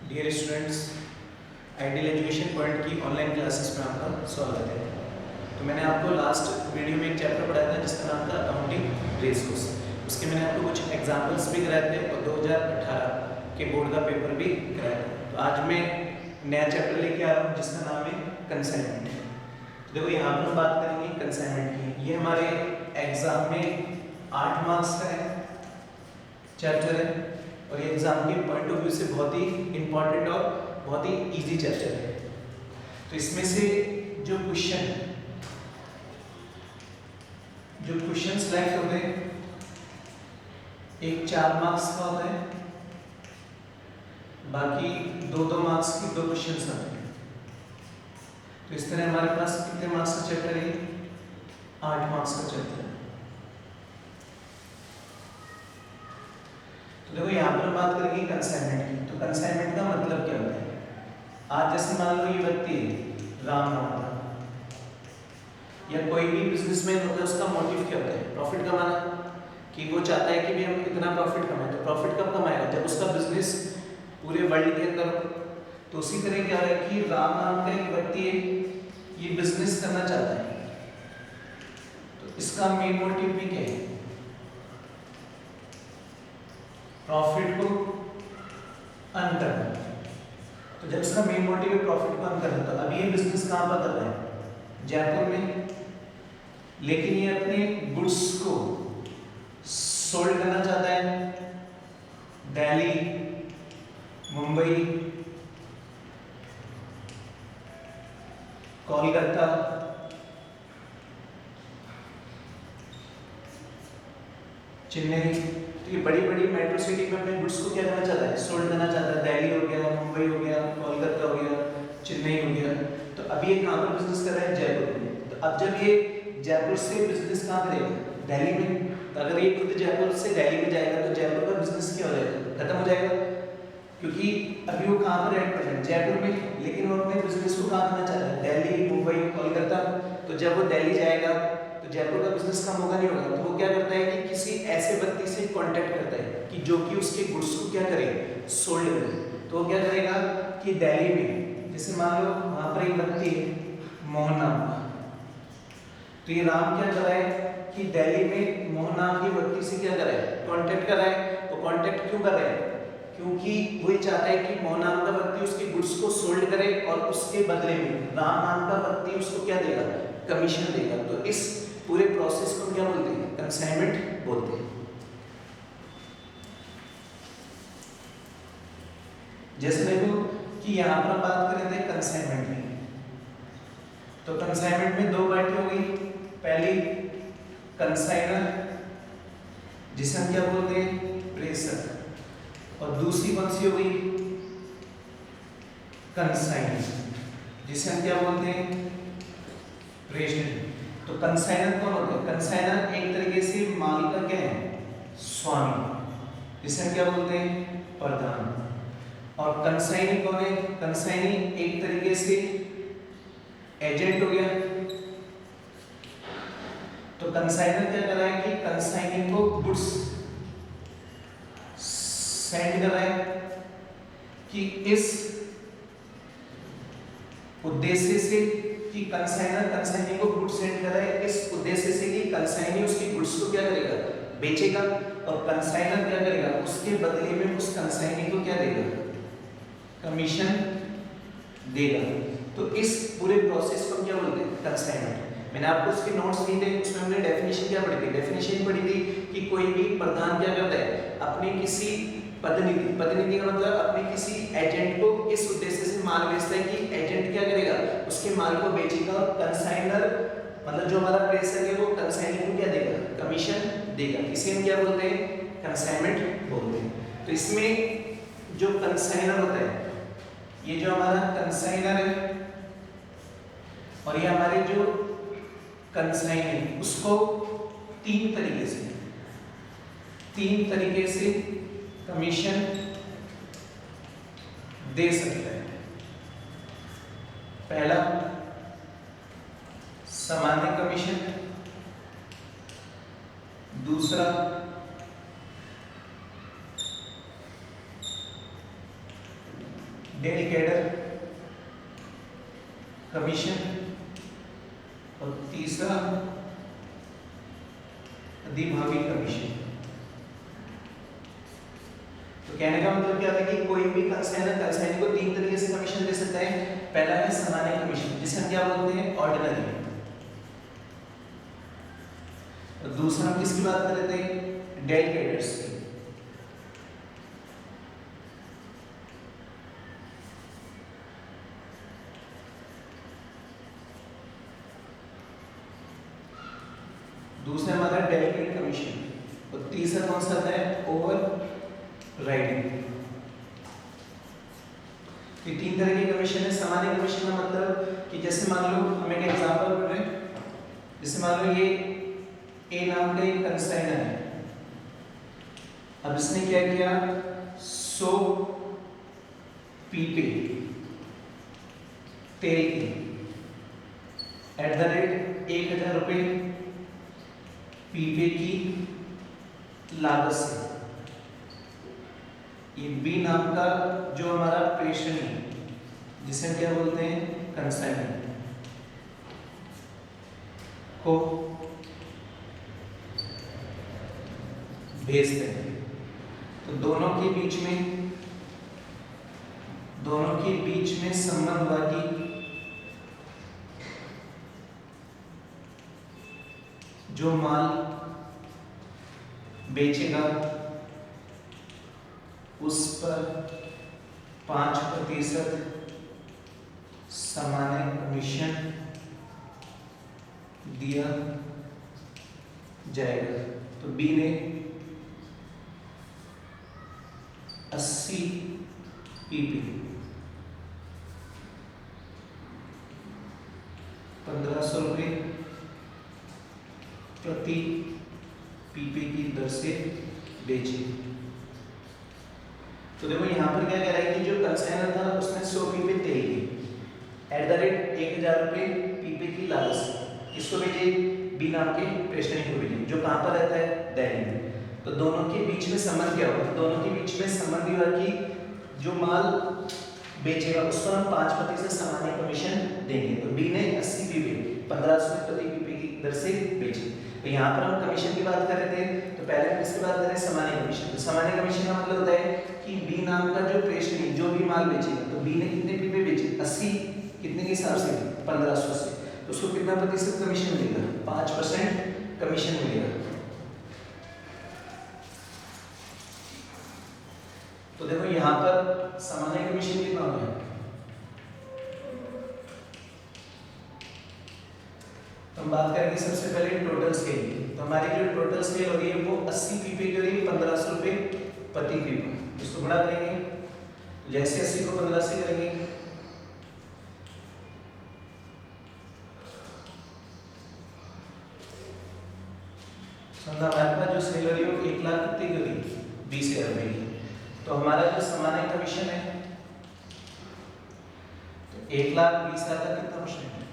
Dear students, ideal education point की online classes में आपका स्वागत है। तो मैंने आपको लास्ट वीडियो में एक चैप्टर पढ़ाया था जिसका नाम था अकाउंटिंग रेशियोज। उसके मैंने आपको कुछ एग्जांपल्स भी कराए थे और 2018 के बोर्ड का पेपर भी कराया था। तो आज मैं नया चैप्टर लेके आ रहा हूँ जिसका नाम है कंसाइनमेंट। तो देखो यहाँ पर हम बात करेंगे कंसाइनमेंट की। ये हमारे एग्जाम में 8 मार्क्स का है चैप्टर है और ये एग्जाम के पॉइंट ऑफ व्यू से बहुत ही इंपॉर्टेंट और बहुत ही इजी चैप्टर है। तो इसमें से जो क्वेश्चन सिलेक्ट होते हैं, एक 4 मार्क्स का होता है, बाकी 2-2 मार्क्स की 2 क्वेश्चन आते हैं। तो इस तरह हमारे पास कितने मार्क्स का चैप्टर है? 8 मार्क्स का चैप्टर है। तो देखो यहाँ पर बात करेंगे कंसाइनमेंट की। तो कंसाइनमेंट का मतलब क्या होता है? आज जैसे मान लो ये व्यक्ति है राम नाम का, या कोई भी बिजनेसमैन होता है, उसका मोटिव क्या होता है? प्रॉफिट कमाना। कि वो चाहता है कि भी हम इतना प्रॉफिट कमाएं। तो प्रॉफिट कब कमाएगा? जब उसका बिजनेस पूरे वर्ल्ड के अंदर हो। तो उसी तरह क्या है कि राम नाम का एक व्यक्ति है, ये बिजनेस करना चाहता है, तो इसका मेन मोटिव भी क्या है? प्रॉफिट को अर्न करना। तो जब इसका मेन मोटिव है प्रॉफिट को अर्न करना, तो अभी ये बिजनेस कहाँ पर कर रहा है? जयपुर में। लेकिन ये अपने गुड्स को सोल्ड करना चाहता है दिल्ली, मुंबई, कोलकाता, चेन्नई। तो ये बड़ी बड़ी मेट्रो सिटी में अपने गुड्स को क्या करना चाहता है? सोल्ड करना चाहता है। दिल्ली हो गया, मुंबई हो गया, कोलकाता हो गया, चेन्नई हो गया। तो अभी ये कहाँ पर बिजनेस कर रहा है? जयपुर में। तो अब जब ये जयपुर से बिजनेस कहाँ करेगा? दिल्ली में। तो अगर ये खुद जयपुर से दिल्ली में जाएगा तो जयपुर का बिजनेस क्या हो जाएगा? खत्म हो जाएगा। क्योंकि अभी वो कहाँ पर है? प्रेजेंट जयपुर में, लेकिन वो अपने बिजनेस को कहाँ करना चाह रहा है? दिल्ली, मुंबई, कोलकाता। तो जब वो दिल्ली जाएगा तो जयपुर का बिजनेस कम होगा नहीं होगा? तो वो क्या करता है कि किसी ऐसे व्यक्ति से कांटेक्ट करता है कि जो कि उसके गुड्स को क्या करे? सोल्ड करे। तो वो क्या करेगा कि दिल्ली में, जैसे मान लो वहां पर एक व्यक्ति है मोहन नाम का, तो ये राम क्या कर रहा है कि दिल्ली में मोहन नाम के व्यक्ति से क्या कर रहा है? कांटेक्ट कर रहा है। तो कांटेक्ट क्यों कर रहा है? क्योंकि वो ये चाहता है कि मोहन नाम का व्यक्ति उसके गुड्स को सोल्ड करे और उसके बदले में राम नाम का व्यक्ति उसको क्या देगा? कमीशन देगा। तो इस पूरे प्रोसेस को क्या बोलते हैं? कंसाइनमेंट बोलते हैं। जैसे देखो कि यहाँ पर हम बात कर रहे थे कंसाइनमेंट में। तो कंसाइनमेंट में 2 बातें हो गई। पहली कंसाइनर, जिसे हम क्या बोलते हैं? प्रेषक। और दूसरी कौन सी हो गई? कंसाइनर, जिसे हम क्या बोलते हैं? प्रेषक। तो कंसाइनर कौन होता है? कंसाइनर एक तरीके से माल का क्या है? स्वामी, जिसे हम क्या बोलते हैं? प्रधान। और कंसाइनी कौन है? कंसाइनी एक तरीके से एजेंट हो गया। तो कंसाइनर क्या कर रहा है कि कंसाइनी को गुड्स सेंड कर रहा है कि इस उद्देश्य से कि कंसाइनर कंसाइनी को गुड्स सेंड कर रहा है इस उद्देश्य से कि कंसाइनी उसकी गुड्स को क्या करेगा? बेचेगा। और कंसाइनर क्या करेगा? उसके बदले में उस कंसाइनी को क्या देगा? कमीशन देगा। तो इस पूरे प्रोसेस को क्या बोलते हैं? कंसाइनमेंट। मैंने आपको उसके नोट्स दिए थे, उसमें हमने डेफिनेशन क्या पढ़ी थी? डेफिनेशन पढ़ी थी कि कोई भी प्रधान क्या करता है? अपने किसी प्रतिनिधि का मतलब अपने किसी एजेंट को इस उद्देश्य से माल बेचता है कि एजेंट क्या करेगा? उसके माल को बेचेगा और कंसाइनर मतलब जो हमारा प्रेषक है वो कंसाइनर को क्या देगा? कमीशन देगा। इसे हम क्या बोलते हैं? कंसाइनमेंट बोलते हैं। तो इसमें जो कंसाइनर होता है, ये जो हमारा कंसाइनर है और ये हमारे जो कंसाइन है, उसको 3 तरीके से कमीशन दे सकता है। पहला सामान्य कमीशन, दूसरा डेल कैडर कमीशन और तीसरा अधिभावी कमीशन। तो कहने का मतलब क्या था कि कोई भी कंसाइनर को तीन तरीके से कमीशन दे सकता है। पहला है सामान्य कमीशन, जिसे हम क्या बोलते हैं, ऑर्डिनरी। और दूसरा हम किसकी बात कर रहे थे, डेल कैडर्स की। दूसरा हमारा डेलीगेट कमीशन और तीसरा कौन सा आता है, ओवर राइडिंग। ये तीन तरह के कमीशन है। सामान्य कमीशन का मतलब कि जैसे मान लो हम एक एग्जांपल कर रहे हैं, जैसे मान लो ये ए नाम का एक कंसाइनर है। अब इसने क्या किया, 100 पीपे तेल की @ 1000 रुपए पीपे की लागत से ये बी नाम का जो हमारा प्रेषणी है, जिसे हम क्या बोलते हैं, कंसाइनर, को भेजते हैं। तो दोनों के बीच में संबंध हुआ कि जो माल बेचेगा उस पर 5% सामान्य कमीशन दिया जाएगा। तो बी ने 80 पीपी 1500 रुपये प्रति पीपे की दर से बेचे। तो देखो यहाँ पर क्या कह रहा है कि जो कंसाइनर था उसने 100 पीपे तेल की @ 1000 रुपये पीपे की लागत से किसको भेजे, बी नाम के प्रेषणी को भेजे, जो कहाँ पर रहता है, दिल्ली में। तो दोनों के बीच में संबंध क्या होगा, दोनों के बीच में संबंध हुआ कि जो माल बेचेगा उस पर हम 5% सामान्य कमीशन देंगे। तो बी ने 80 पीपे 1500 प्रति पीपे की दर से बेचे। तो यहाँ पर हम कमीशन की बात कर रहे थे, तो पहले हम किसकी बात कर रहे हैं, सामान्य कमीशन। तो सामान्य कमीशन का मतलब होता है कि बी नाम का जो प्रेषणी जो भी माल बेचेगा, तो बी ने कितने पीपे बेचे, 80 कितने के हिसाब से, 1500 से, तो उसको कितना प्रतिशत कमीशन मिलेगा, 5% कमीशन मिलेगा। तो देखो यहाँ पर सामान्य कमीशन कितना हो गया, तो हम बात करेंगे सबसे पहले टोटल स्केल की। तो हमारी जो टोटल स्केल होगी वो 80 पीपे के लिए 1500 रुपये प्रति पीपा, इसको बड़ा करेंगे, जैसे 80 को 15 से करेंगे हमारे पास जो सैलरी हो 1 लाख कितनी की होगी, 20,000 रुपये की। तो हमारा जो सामान्य कमीशन है, तो 1,20,000 का कितना परसेंट है,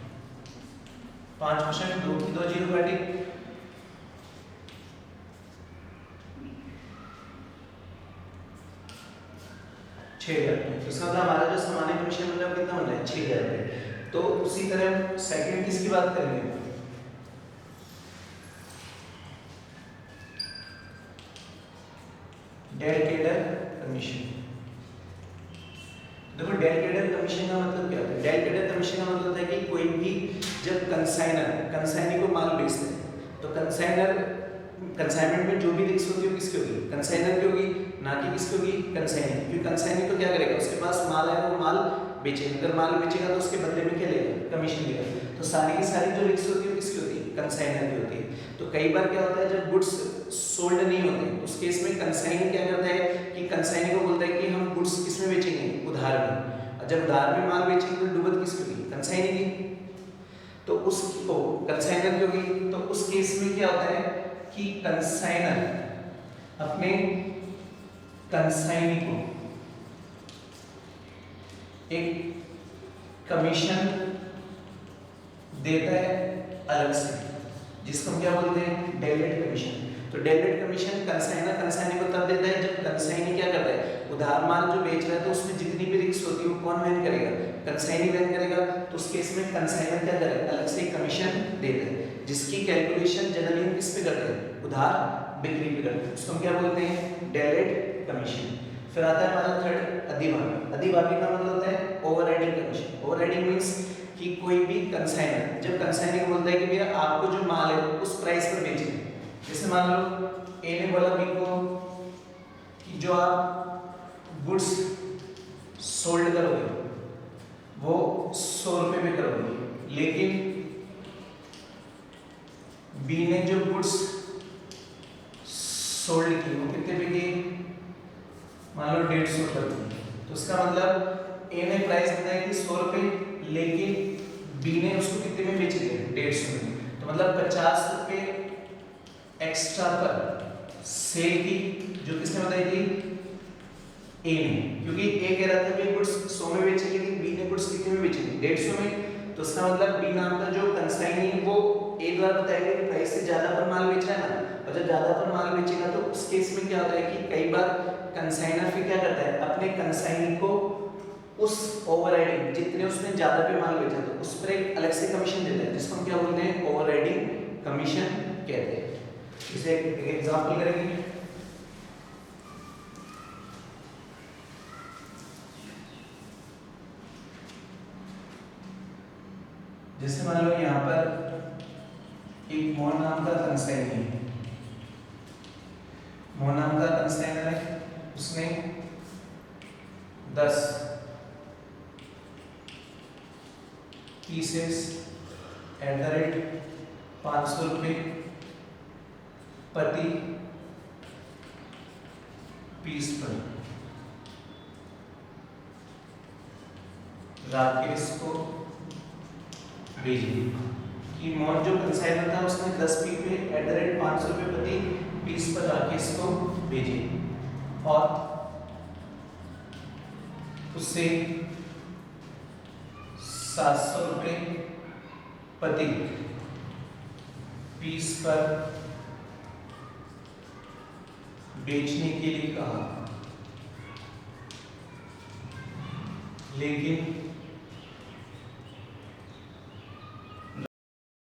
5%, 2 की 2 जीरो काटी, 6,000 रुपये। तो इसका मतलब हमारा जो सामान्य कमीशन बन रहा है कितना बन रहा है, 6,000 रुपये। तो उसी तरह सेकंड किसकी बात करेंगे, डेल कैडर कमीशन। देखो डेल कैडर कमीशन का मतलब क्या होता है, डेल कैडर कमीशन का मतलब होता है कि कोई भी जब कंसाइनर को माल बेचते हैं, तो कंसाइनमेंट में जो भी रिस्क होती है वो किसकी होगी, कंसाइनर की होगी, ना कि किसकी होगी, कंसाइनर। क्योंकि कंसाइनर तो क्या करेगा, उसके पास माल है, वो माल बेचेगा, अगर माल बेचेगा तो उसके बदले में क्या लेगा, कमीशन लेगा। तो सारी की सारी जो रिस्क होती है वो किसकी होती है, कंसाइनर की होती है। तो कई बार क्या होता है, जब गुड्स सोल्ड नहीं होते उस केस में कंसाइनर क्या करता है कि कंसाइनर को बोलता है कि हम गुड्स किसमें बेचेंगे, उधार में। और जब उधार में माल बेचेंगे तो डूबत किसकी होगी, कंसाइनर की। तो उसको कंसाइनर की होगी। तो उस केस में क्या होता है कि कंसाइनर अपने कंसाइनी को एक कमीशन देता है अलग से, जिसको हम क्या बोलते हैं, डेलिवेट कमीशन। तो डेबिट कमीशन कंसाइनर कंसाइनी को तब देता है जब कंसाइनी क्या करता है, उधार माल जो बेच रहा है तो उसमें जितनी भी रिस्क होती है वो कौन वहन करेगा, कंसाइनी वहन करेगा। तो उस केस में कंसाइनर क्या करेगा, अलग से कमीशन देता है, जिसकी कैलकुलेशन जनरली किस पे करते हैं, उधार बिक्री पे करते हैं, उसको हम क्या बोलते हैं, डेबिट कमीशन। फिर आता है हमारा थर्ड अधिभावी। अधिभावी का मतलब होता है ओवरराइडिंग कमीशन। ओवरराइडिंग मींस कि कोई भी कंसाइनर जब कंसाइनर को बोलता है कि भैया आपको जो माल है उस प्राइस पर बेचना है, जैसे मान लो ए ने बोला बी को कि जो आप गुड्स सोल्ड करोगे वो 100 रुपए में करोगे, लेकिन बी ने जो गुड्स सोल्ड की वो कितने पे की, मान लो 150 रुपए। तो उसका मतलब ए ने प्राइस बताया कि 100 रुपए, लेकिन बी ने उसको कितने में बेच दिया, 150 में। तो मतलब 50 रुपए एक्स्ट्रा पर सेल की, जो किसने बताई थी, ए ने, क्योंकि ए कह रहा था कि गुड्स 100 में बेचेंगे लेकिन बी ने गुड्स कितने में बेचेंगे, 150 में। तो उसका मतलब बी नाम का जो कंसाइनी वो ए द्वारा बताया गया कि प्राइस से ज्यादा पर माल बेच रहा है ना, और जब ज्यादा पर माल बेचेगा तो उस केस में क्या होता है कि कई बार कंसाइनर फिर क्या करता है, अपने कंसाइनी को उस ओवरराइडिंग जितने उसने ज्यादा पे माल बेचा तो उस पर एक अलग से कमीशन देता है, जिसको हम क्या बोलते हैं, ओवरराइडिंग कमीशन कहते हैं। इसे एक एग्जांपल करेंगे। जैसे मान लो यहाँ पर एक मोहन नाम का कंसाइनर है, मोहन नाम का कंसाइनर है, उसने 10 पीसेस एट द रेट 500 रुपये प्रति पीस पर राकेश को भेजे कि मोहन जो कंसाइनर था उसने 10 पी पे एट द रेट 500 रुपये प्रति पीस पर राकेश को भेजे और उससे 700 रुपये प्रति पीस पर बेचने के लिए कहा, लेकिन